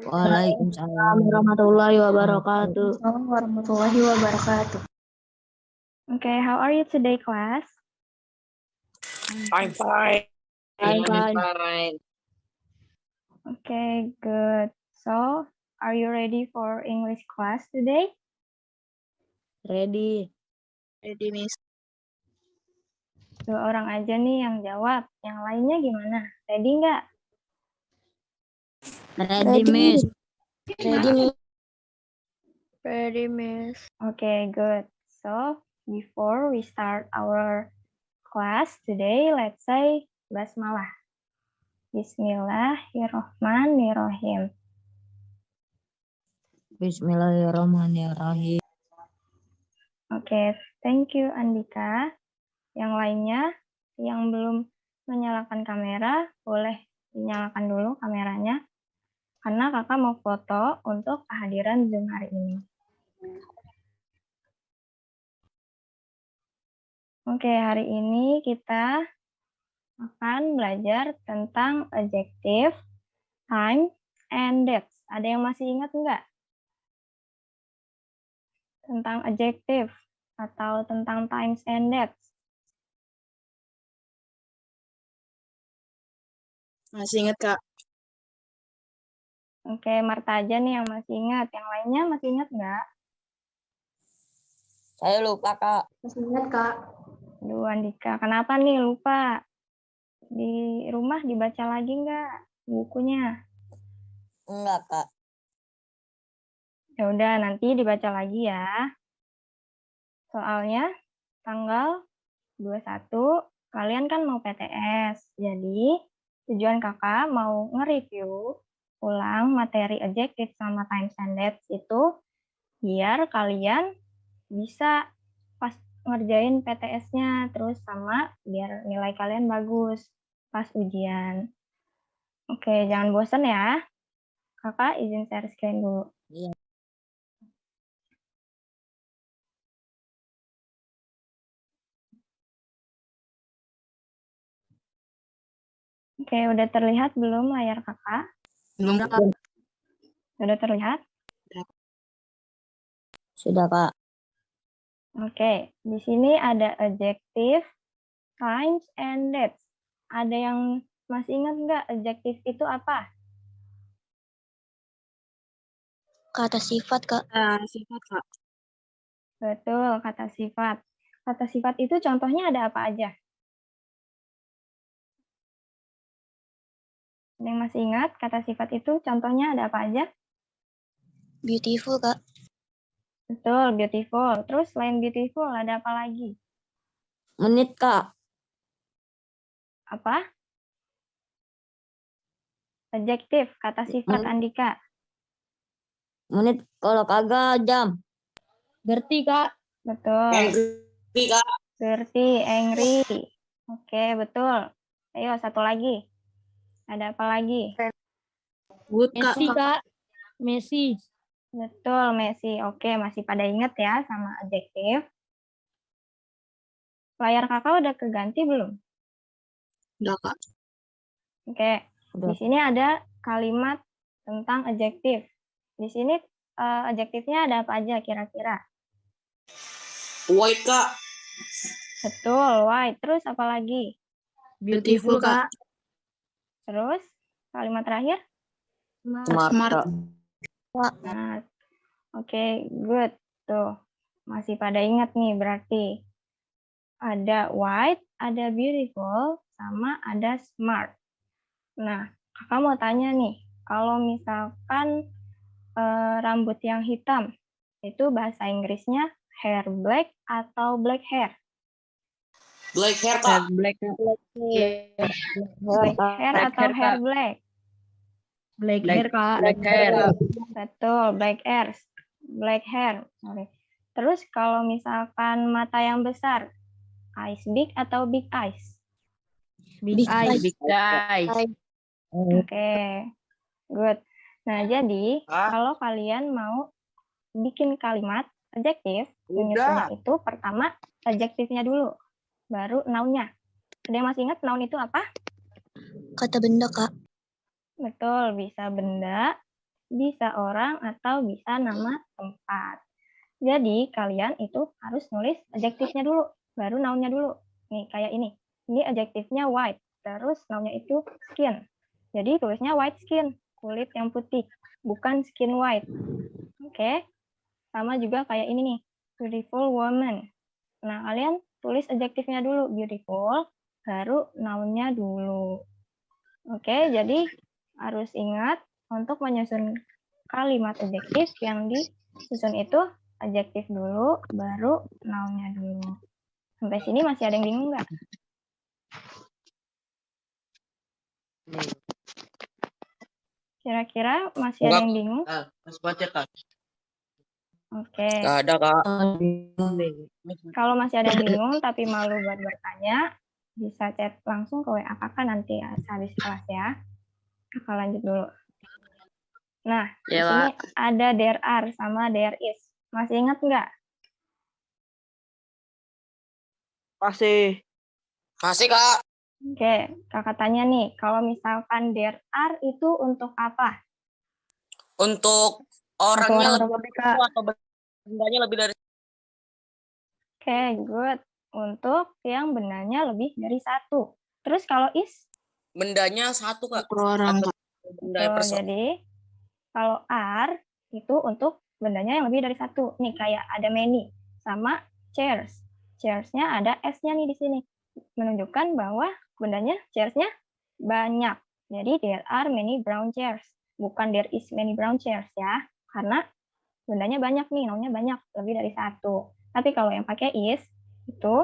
Waalaikumsalam warahmatullahi wabarakatuh. Assalamualaikum warahmatullahi wabarakatuh. Okay, how are you today, class? I'm fine. I'm fine. Okay, good. So, are you ready for English class today? Ready. Ready, Miss. 2 orang aja nih yang jawab. Yang lainnya gimana? Ready nggak? Ready, Miss. Ready, Miss. Ready, Miss. Okay, good. So, before we start our class today, let's say basmalah. Bismillahirrohmanirrohim. Bismillahirrahmanirrahim. Oke, thank you Andika. Yang lainnya yang belum menyalakan kamera, boleh dinyalakan dulu kameranya. Karena kakak mau foto untuk kehadiran Zoom hari ini. Oke, hari ini kita akan belajar tentang adjective, time, and dates. Ada yang masih ingat nggak? Tentang adjective atau tentang times and dates. Masih ingat, Kak? Oke, Marta aja nih yang masih ingat. Yang lainnya masih ingat nggak? Saya lupa, Kak. Masih ingat, Kak? Aduh, Andika, kenapa nih lupa? Di rumah dibaca lagi nggak bukunya? Enggak, Kak. Ya udah, nanti dibaca lagi ya. Soalnya tanggal 21 kalian kan mau PTS. Jadi tujuan kakak mau nge-review ulang materi adjective sama times and dates itu biar kalian bisa pas ngerjain PTS-nya, terus sama biar nilai kalian bagus pas ujian. Oke, jangan bosan ya. Kakak izin share screen dulu. Iya. Oke, udah terlihat belum layar kakak? Belum, Kak. Udah terlihat? Sudah, Kak. Oke, di sini ada adjective, times, and dates. Ada yang masih ingat nggak adjective itu apa? Kata sifat, Kak. Sifat, Kak. Betul, kata sifat. Kata sifat itu contohnya ada apa aja? Ada yang masih ingat kata sifat itu contohnya ada apa aja? Beautiful, Kak. Betul, beautiful. Terus selain beautiful ada apa lagi? Menit, Kak. Apa? Adjektif, kata sifat Andika. Menit kalau kagak jam. Ngerti, Kak? Betul. Angry, Kak. Dirty, angry. Oke, betul. Ayo, satu lagi. Ada apa lagi? Good, Kak. Messi, Kak. Messi. Betul, Messi. Oke, masih pada ingat ya sama adjektif. Layar kakak udah keganti belum? Udah, Kak. Oke, Udah. di sini ada kalimat tentang adjektif. Di sini adjektifnya ada apa aja kira-kira? White, Kak. Betul, white. Terus apa lagi? Beautiful, Kak. Terus kalimat terakhir? Smart. Nah, oke, good. Tuh, masih pada ingat nih berarti. Ada white, ada beautiful, sama ada smart. Nah, kakak mau tanya nih, kalau misalkan rambut yang hitam, itu bahasa Inggrisnya hair black atau black hair? Black hair, Kak. Black Hair atau hair black? Black hair, Kak. Black hair. Betul, black hair. Black hair, sorry. Terus kalau misalkan mata yang besar, eyes big atau big eyes? Big eyes. Big eyes. Oke, good. Nah, jadi kalau kalian mau bikin kalimat adjektif, menyusunnya itu pertama adjektifnya dulu, baru noun-nya. Ada yang masih ingat noun itu apa? Kata benda, Kak. Betul, bisa benda, bisa orang, atau bisa nama tempat. Jadi kalian itu harus nulis adjektifnya dulu, baru noun-nya dulu. Nih kayak ini. Ini adjektifnya white, terus noun-nya itu skin. Jadi tulisnya white skin, kulit yang putih, bukan skin white. Oke. Sama juga kayak ini nih, beautiful woman. Nah, kalian tulis adjektifnya dulu, beautiful, baru noun-nya dulu. Oke, jadi harus ingat untuk menyusun kalimat adjektif yang disusun itu adjektif dulu, baru noun-nya dulu. Sampai sini masih ada yang bingung nggak? Kira-kira masih ada yang bingung? Mas baca, Kak. Oke. Nggak ada, Kak. Kalau masih ada yang bingung tapi malu buat bertanya, bisa chat langsung ke WA kakak nanti habis kelas ya. Kakak lanjut dulu. Nah, di Ya, sini ada there are sama there is. Masih ingat nggak? Masih. Masih, Kak. Oke, kakak tanya nih, kalau misalkan there are itu untuk apa? Untuk Satu orangnya orang lebih atau dari atau bendanya lebih dari Oke, good. Untuk yang bendanya lebih dari satu. Terus kalau is? bendanya satu, Kak. Orang. Benda Tuh, jadi kalau are itu untuk bendanya yang lebih dari satu. Nih kayak ada many sama chairs. Chairs-nya ada S-nya nih di sini. Menunjukkan bahwa bendanya chairs-nya banyak. Jadi there are many brown chairs. Bukan there is many brown chairs ya. Karena bendanya banyak nih, noun-nya banyak, lebih dari satu. Tapi kalau yang pakai is itu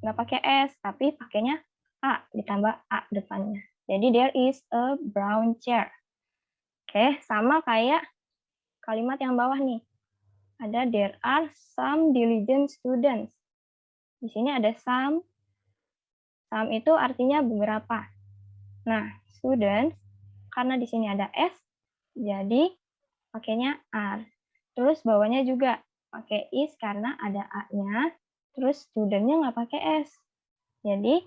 nggak pakai S, tapi pakainya A ditambah A depannya. Jadi there is a brown chair. Oke, sama kayak kalimat yang bawah nih. Ada there are some diligent students. Di sini ada some. Some itu artinya beberapa. Nah, students, karena di sini ada S, jadi pakainya are. Terus bawahnya juga pakai is karena ada A-nya. Terus student-nya nggak pakai S. Jadi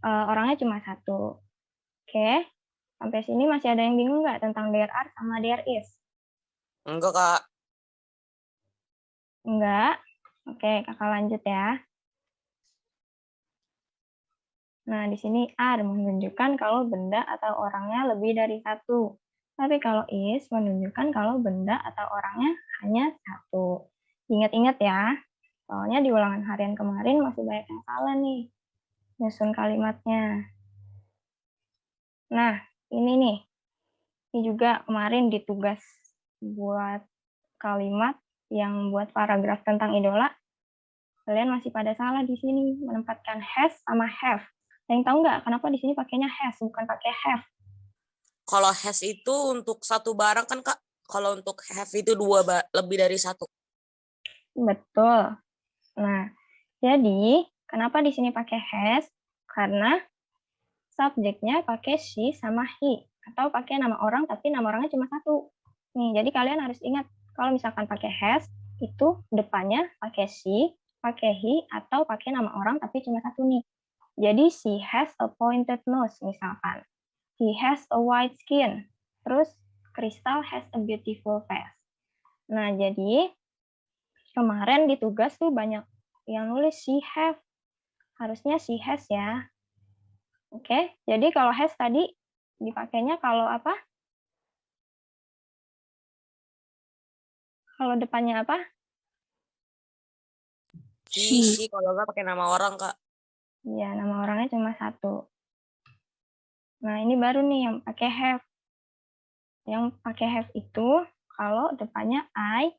orangnya cuma satu. Oke, sampai sini masih ada yang bingung nggak tentang there are sama there is? Enggak, Kak. Enggak? Oke, kakak lanjut ya. Nah, di sini are menunjukkan kalau benda atau orangnya lebih dari satu. Tapi kalau is menunjukkan kalau benda atau orangnya hanya satu. Ingat-ingat ya, soalnya di ulangan harian kemarin masih banyak yang salah nih. Nyusun kalimatnya. Nah, ini nih. Ini juga kemarin di tugas buat kalimat yang buat paragraf tentang idola. Kalian masih pada salah di sini, menempatkan has sama have. Ada yang tahu nggak kenapa di sini pakainya has, bukan pakai have? Kalau has itu untuk satu barang kan, Kak. Kalau untuk have itu lebih dari satu. Betul. Nah, jadi kenapa di sini pakai has? Karena subjeknya pakai she sama he. Atau pakai nama orang, tapi nama orangnya cuma satu. Nih, jadi kalian harus ingat, kalau misalkan pakai has, itu depannya pakai she, pakai he, atau pakai nama orang, tapi cuma satu nih. Jadi, she has a pointed nose, misalkan. He has a white skin. Terus, Crystal has a beautiful face. Nah, jadi kemarin di tugas tuh banyak yang nulis she have. Harusnya she has ya. Oke, jadi kalau has tadi dipakainya kalau apa? Kalau depannya apa? She kalau nggak pakai nama orang, Kak. Iya, nama orangnya cuma satu. Nah, ini baru nih yang pakai have. Yang pakai have itu kalau depannya I,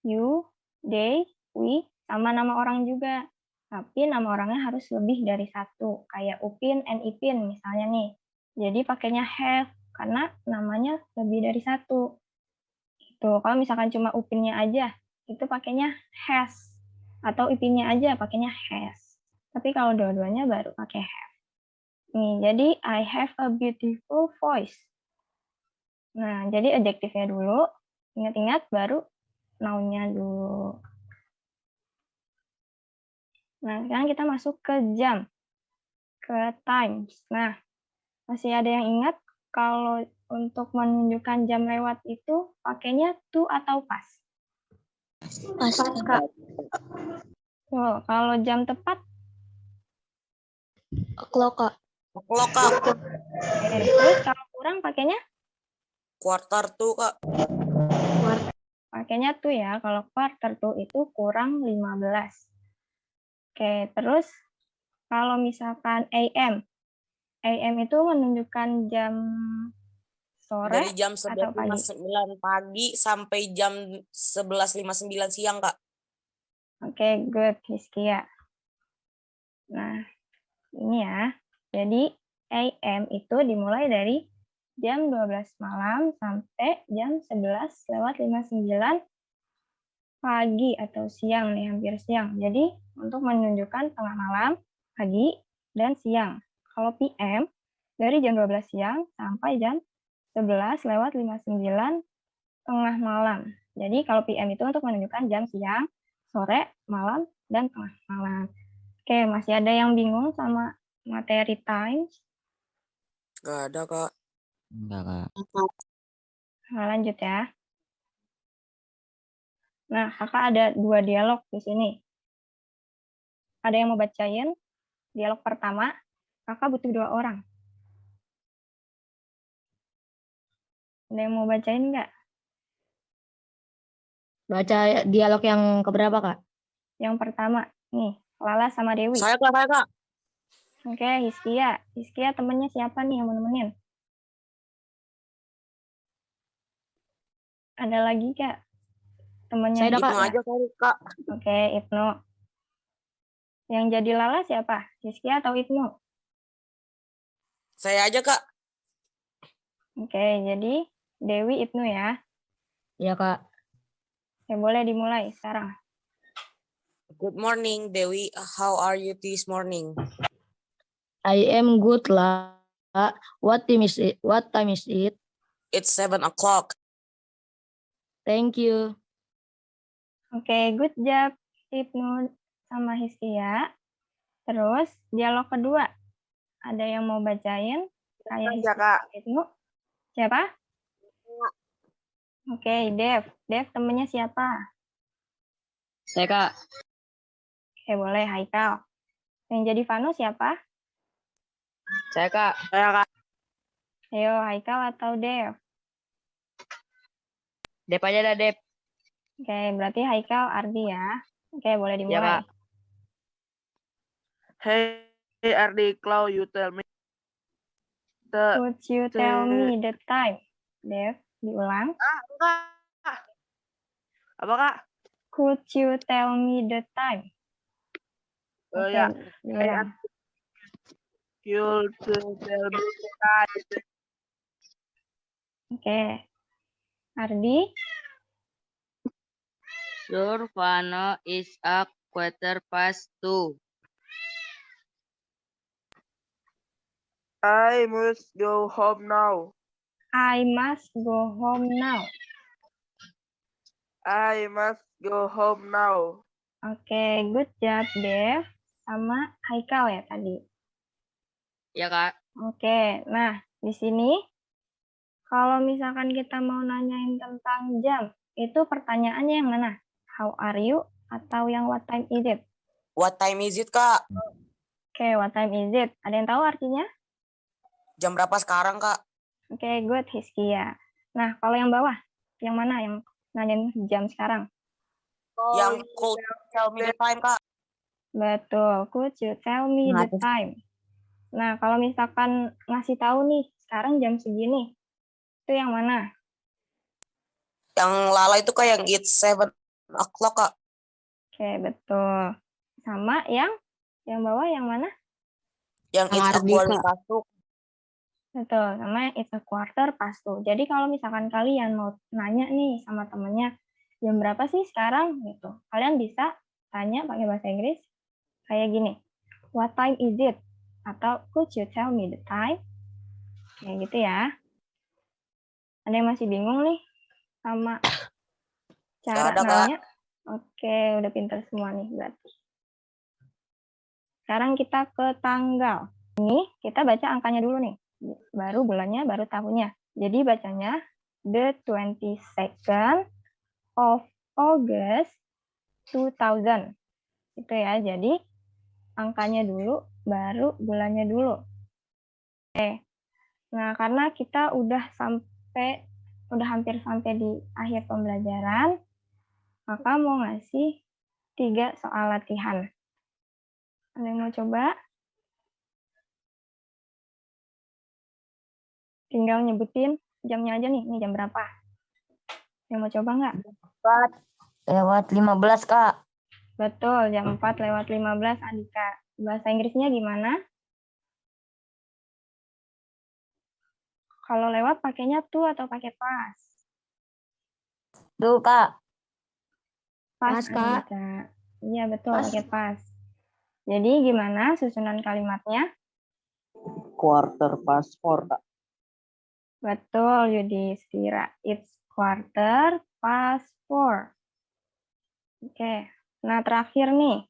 you, they, we, sama nama orang juga. Tapi nama orangnya harus lebih dari satu. Kayak Upin and Ipin misalnya nih. Jadi pakainya have karena namanya lebih dari satu. Gitu. Kalau misalkan cuma Upinnya aja, itu pakainya has. Atau Ipinnya aja pakainya has. Tapi kalau dua-duanya baru pakai have. Nih, jadi I have a beautiful voice. Nah, jadi adjektifnya dulu. Ingat-ingat baru noun-nya dulu. Nah, sekarang kita masuk ke jam. Ke times. Nah, masih ada yang ingat kalau untuk menunjukkan jam lewat itu pakainya to atau pas? Pas, Kak. Oh, kalau jam tepat, O'clock, Kak. O'clock, Kak. terus kalau kurang pakainya? Quarter to, Kak. Pakainya tuh ya, kalau quarter to itu kurang 15. Oke, terus kalau misalkan AM itu menunjukkan jam sore Dari jam atau pagi? 11.59 pagi sampai jam 11.59 siang, Kak. Oke, good, Hizkia. Nah, ini ya. Jadi, AM itu dimulai dari jam 12 malam sampai jam 11:59 pagi atau siang nih, hampir siang. Jadi, untuk menunjukkan tengah malam, pagi, dan siang. Kalau PM, dari jam 12 siang sampai jam 11:59 tengah malam. Jadi, kalau PM itu untuk menunjukkan jam siang, sore, malam, dan tengah malam. Oke, masih ada yang bingung sama materi times? Gak ada, Kak. Enggak, Kak. Nah, lanjut ya. Nah, kakak ada 2 dialog di sini. Ada yang mau bacain? Dialog pertama, kakak butuh 2 orang. Ada yang mau bacain nggak? Baca dialog yang keberapa, Kak? Yang pertama, nih, Lala sama Dewi. Saya, Kak. Oke, Hizkia. Hizkia temennya siapa nih yang mau nemenin? Ada lagi, Kak? Temennya Saya ada, Kak. Itu aja kali, Kak. Oke, Ibnu. Yang jadi Lala siapa? Hizkia atau Ibnu? Saya aja, Kak. Oke, jadi Dewi, Ibnu ya. Ya, Kak. Ya, boleh dimulai sekarang. Good morning, Dewi. How are you this morning? I am good lah. What time is it? What time is it? It's 7 o'clock. Thank you. Oke, good job Ibnu sama Hizkia. Terus dialog kedua. Ada yang mau bacain? Kayak Ya, Hizkia, Kak. Ibnu. Siapa? Oke, Dev. Dev temennya siapa? Saya, Kak. Oke, boleh Haikal. Yang jadi Vano siapa? Saya, Kak. Saya, Kak. Ayo, Haikal atau Dev? Dep aja dah, Dep. Oke, berarti Haikal Ardi ya. Oke, boleh Ya, dimulai. Kak. Hey, Ardi, Clau, you tell me the Could you tell me the time? Dev, diulang. apa, Kak? Could you tell me the time? Oh, Oke, ya. diulang. You tell me the time. Oke. Ardi, Your Vano is a quarter past 2. I must go home now. I must go home now. I must go home now. Oke, good job, Dev. Sama Haikal ya tadi. Ya, Kak. Oke, nah di sini kalau misalkan kita mau nanyain tentang jam, itu pertanyaannya yang mana? How are you? Atau yang what time is it? What time is it, Kak? Oke, what time is it? Ada yang tahu artinya? Jam berapa sekarang, Kak? Oke, good, Hizkia. Nah, kalau yang bawah, yang mana yang nanyain jam sekarang? Yang could tell me the time, Kak. Betul, could you tell me the time? Nah, kalau misalkan ngasih tahu nih, sekarang jam segini, itu yang mana? Yang Lala itu kayak yang it's 7 o'clock, Kak. Oke, betul. Sama yang bawah yang mana? Yang it's a quarter past 2. Betul, sama yang it's a quarter past 2. Jadi kalau misalkan kalian mau nanya nih sama temennya, jam berapa sih sekarang? Gitu. Kalian bisa tanya pakai bahasa Inggris kayak gini. What time is it? Atau could you tell me the time? Kayak gitu ya. Ada yang masih bingung nih sama cara Ada, Kak. nanya? Oke, udah pintar semua nih berarti. Sekarang kita ke tanggal. Ini kita baca angkanya dulu nih. Baru bulannya, baru tahunnya. Jadi bacanya the 22nd of August 2000. Itu ya. Jadi angkanya dulu, baru bulannya dulu. Oke. Nah, karena kita udah hampir sampai di akhir pembelajaran, maka mau ngasih 3 soal latihan. Ada yang mau coba? Tinggal nyebutin jamnya aja nih. Ini jam berapa? Yang mau coba nggak? 4:15, Kak. Betul, jam 4:15, Andika. Bahasa Inggrisnya gimana? Kalau lewat pakainya to atau pakai pas? Tuh, Kak. Pas, Pas, Kak. Andika. Iya, betul, Pas. pakai pas. Jadi gimana susunan kalimatnya? Quarter past 4, Kak. Betul, Yudhistira. It's 4:15. Oke, nah terakhir nih.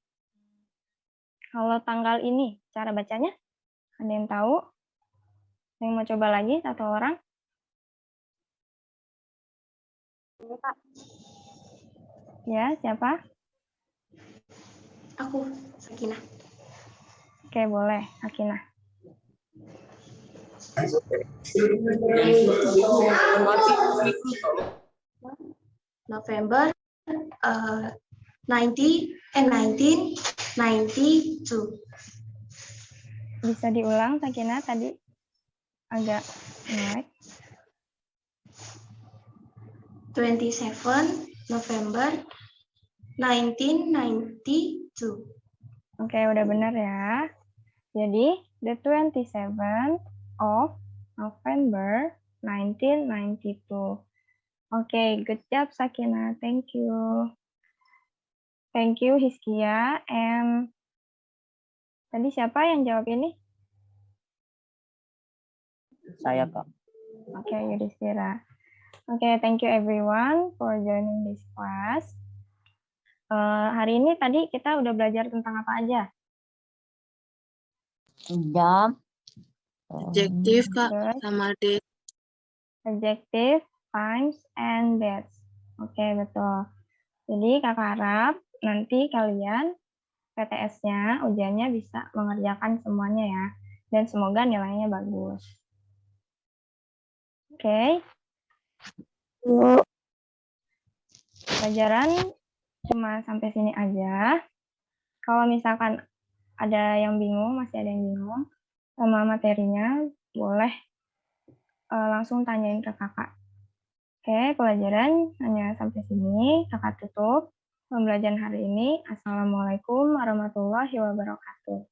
Kalau tanggal ini, cara bacanya? Ada yang tahu? Yang mau coba lagi satu orang? Ya, siapa? Aku, Sakinah. Oke, boleh, Sakinah. November 1992. Bisa diulang, Sakinah, tadi agak naik. 27 November 1992. Oke, udah benar ya. Jadi, the 27th of November 1992. Oke, good job, Sakinah. Thank you. Thank you, Hiskia. And tadi siapa yang jawab ini? Saya, Kak. Oke, Yudhistira. Oke, thank you everyone for joining this class. Hari ini tadi kita udah belajar tentang apa aja? Jam. Adjektif, Kak, Good. sama date. Adjective, times, and dates. Oke, betul. Jadi kakak harap nanti kalian PTS-nya, ujiannya bisa mengerjakan semuanya ya. Dan semoga nilainya bagus. Oke. Pelajaran cuma sampai sini aja. Kalau misalkan ada yang bingung, masih ada yang bingung sama materinya, boleh langsung tanyain ke kakak. Oke, pelajaran hanya sampai sini. Kakak tutup pembelajaran hari ini. Assalamualaikum warahmatullahi wabarakatuh.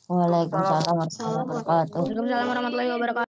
Waalaikumsalam warahmatullahi wabarakatuh. Waalaikumsalam warahmatullahi wabarakatuh.